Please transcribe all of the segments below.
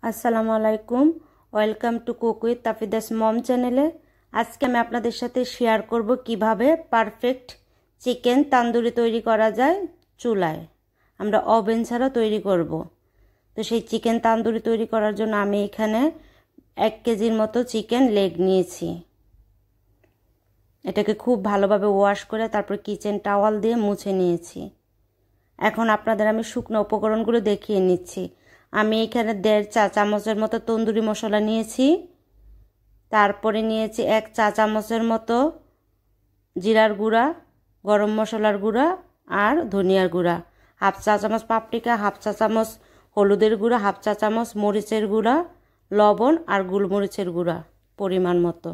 আসসালামু আলাইকুম, welcome to cook with তাফিদাস মম চ্যানেলে। আজকে আমি আপনাদের সাথে শেয়ার করব কিভাবে পারফেক্ট চিকেন তান্দুরি তৈরি করা যায় চুলায়। আমরা ওভেন ছাড়া তৈরি করব। তো সেই চিকেন তান্দুরি তৈরি করার জন্য আমি এখানে 1 কেজির মতো চিকেন লেগ নিয়েছি। এটাকে খুব ভালোভাবে ওয়াশ করে তারপর কিচেন টাওয়াল দিয়ে মুছে নিয়েছি। এখন আপনাদের আমি শুকনো উপকরণগুলো দেখিয়ে নিচ্ছি। আমি এখানে 1.5 চা চামচের মতো তন্দুরি মশলা নিয়েছি। তারপরে নিয়েছি 1 চা চামচের মতো জিরার গুঁড়া, গরম মশলার গুঁড়া আর ধনিয়ার গুঁড়া, 1/2 চা চামচ পাপরিকা, 1/2 চা চামচ হলুদের গুঁড়া, 1/2 চা চামচ মরিচের গুঁড়া, লবণ আর গোলমরিচের গুঁড়া পরিমাণ মতো।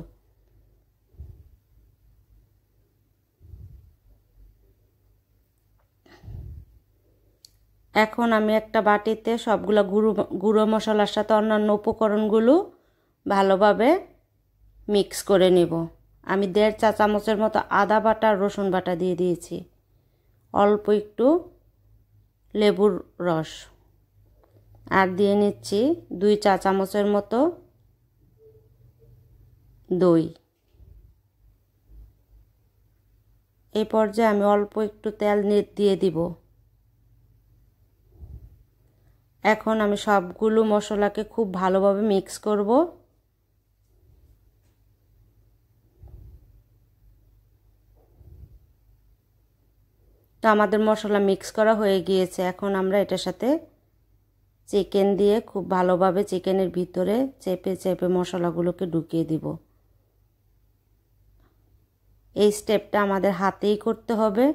এখন আমি একটা বাটিতে সবগুলো গুঁড়ো মশলার সাথে অন্যান্য উপকরণগুলো ভালোভাবে মিক্স করে নেব। আমি 1.5 চা চামচের মতো আদা বাটা আর রসুন বাটা দিয়ে দিয়েছি, অল্প একটু লেবুর রস, আর দিয়ে নিচ্ছি 2 চা চামচের মতো দই। এই পর্যায়ে আমি অল্প একটু তেল দিয়ে দিব। এখন আমি সবগুলো মশলাকে খুব ভালোভাবে মিক্স করব। তো আমাদের মশলা মিক্স করা হয়ে গিয়েছে। এখন আমরা এটার সাথে চিকেন দিয়ে খুব ভালোভাবে চিকেনের ভিতরে চেপে চেপে মশলাগুলোকে ঢুকিয়ে দিব। এই স্টেপটা আমাদের হাতেই করতে হবে।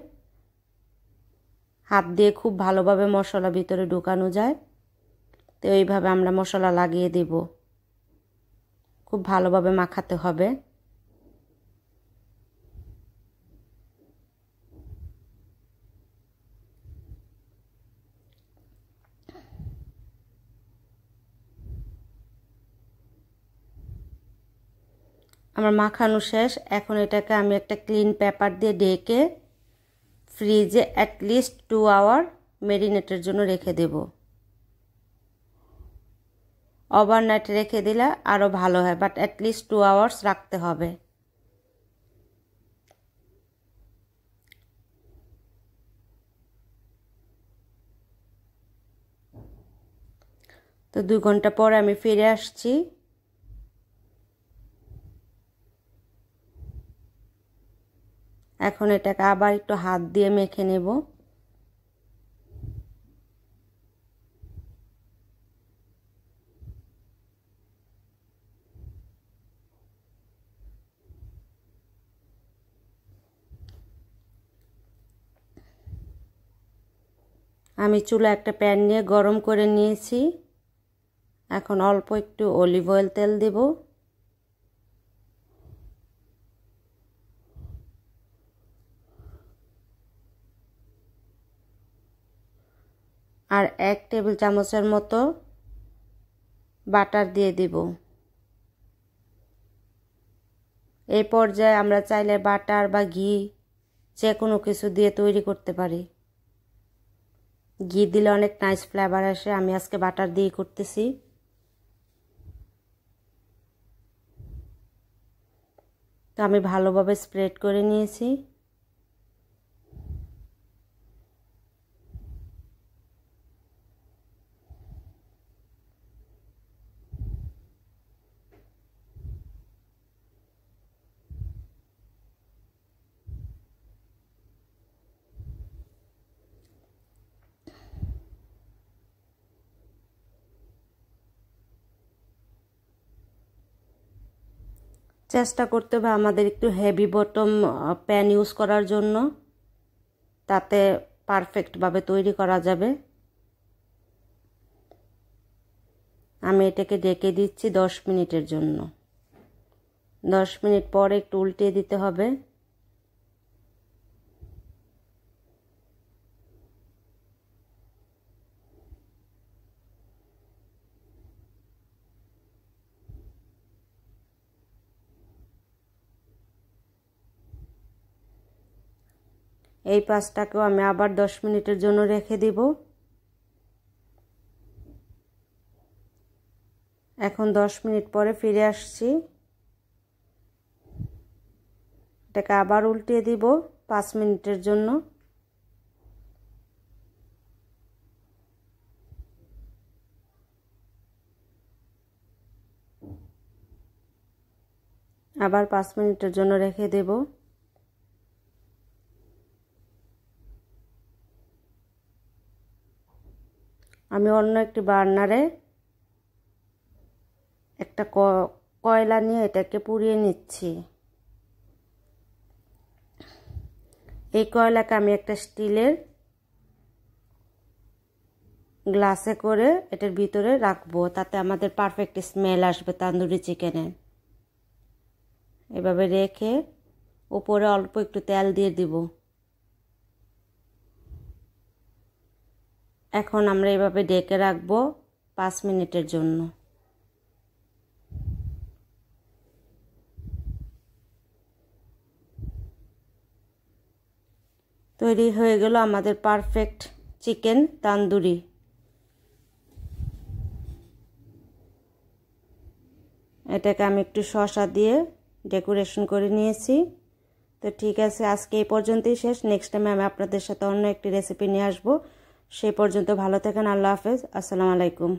হাত দিয়ে খুব ভালোভাবে মশলা ভিতরে ঢুকানো যায়। তো এইভাবে আমরা মশলা লাগিয়ে দেব, খুব ভালোভাবে মাখাতে হবে। আমার মাখানো শেষ। এখন এটাকে আমি একটা ক্লিন পেপার দিয়ে ঢেকে ফ্রিজে অ্যাটলিস্ট 2 আওয়ার ম্যারিনেটের জন্য রেখে দেব। ওভারনাইট রেখে দিলে আরও ভালো হয়, বাট অ্যাটলিস্ট 2 আওয়ার্স রাখতে হবে। তো 2 ঘন্টা পরে আমি ফিরে আসছি। এখন এটাকে আবার একটু হাত দিয়ে মেখে নেব। আমি চুলা একটা প্যান নিয়ে গরম করে নিয়েছি। এখন অল্প একটু অলিভ অয়েল তেল দেব। আর 1 টেবিল চামচের মতো বাটার দিয়ে দিব। এই পর্যায়ে আমরা চাইলে বাটার বা ঘি যে কোনো কিছু দিয়ে তৈরি করতে পারি। ঘি দিলে অনেক নাইস ফ্লেভার আসে। আমি আজকে বাটার দিয়ে করতেছি। তো আমি ভালোভাবে স্প্রেড করে নিয়েছি। চেষ্টা করতে হবে আমাদের একটু হেভি বটম প্যান ইউজ করার জন্য, তাতে পারফেক্টভাবে তৈরি করা যাবে। আমি এটাকে ঢেকে দিচ্ছি 10 মিনিটের জন্য। 10 মিনিট পরে একটু উল্টে দিতে হবে। এই পাঁচটাকেও আমি আবার 10 মিনিটের জন্য রেখে দিব। এখন 10 মিনিট পরে ফিরে আসছি। এটাকে আবার উল্টিয়ে দিব 5 মিনিটের জন্য। আবার 5 মিনিটের জন্য রেখে দেব। আমি অন্য একটি বার্নারে একটা কয়লা নিয়ে এটাকে পুড়িয়ে নিচ্ছি। এই কয়লাকে আমি একটা স্টিলের গ্লাসে করে এটার ভিতরে রাখবো, তাতে আমাদের পারফেক্ট স্মেল আসবে তান্দুরি চিকেনের। এভাবে রেখে উপরে অল্প একটু তেল দিয়ে দিব। এখন আমরা এভাবে ঢেকে রাখবো 5 মিনিটের জন্য। তৈরি হয়ে গেল আমাদের পারফেক্ট চিকেন তান্দুরি। এটাকে আমি একটু শসা দিয়ে ডেকোরেশন করে নিয়েছি। তো ঠিক আছে, আজকে এই পর্যন্তই শেষ। নেক্সট টাইমে আমি আপনাদের সাথে অন্য একটি রেসিপি নিয়ে আসবো। সেই পর্যন্ত ভালো থাকেন। আল্লাহ হাফেজ। আসসালামু আলাইকুম।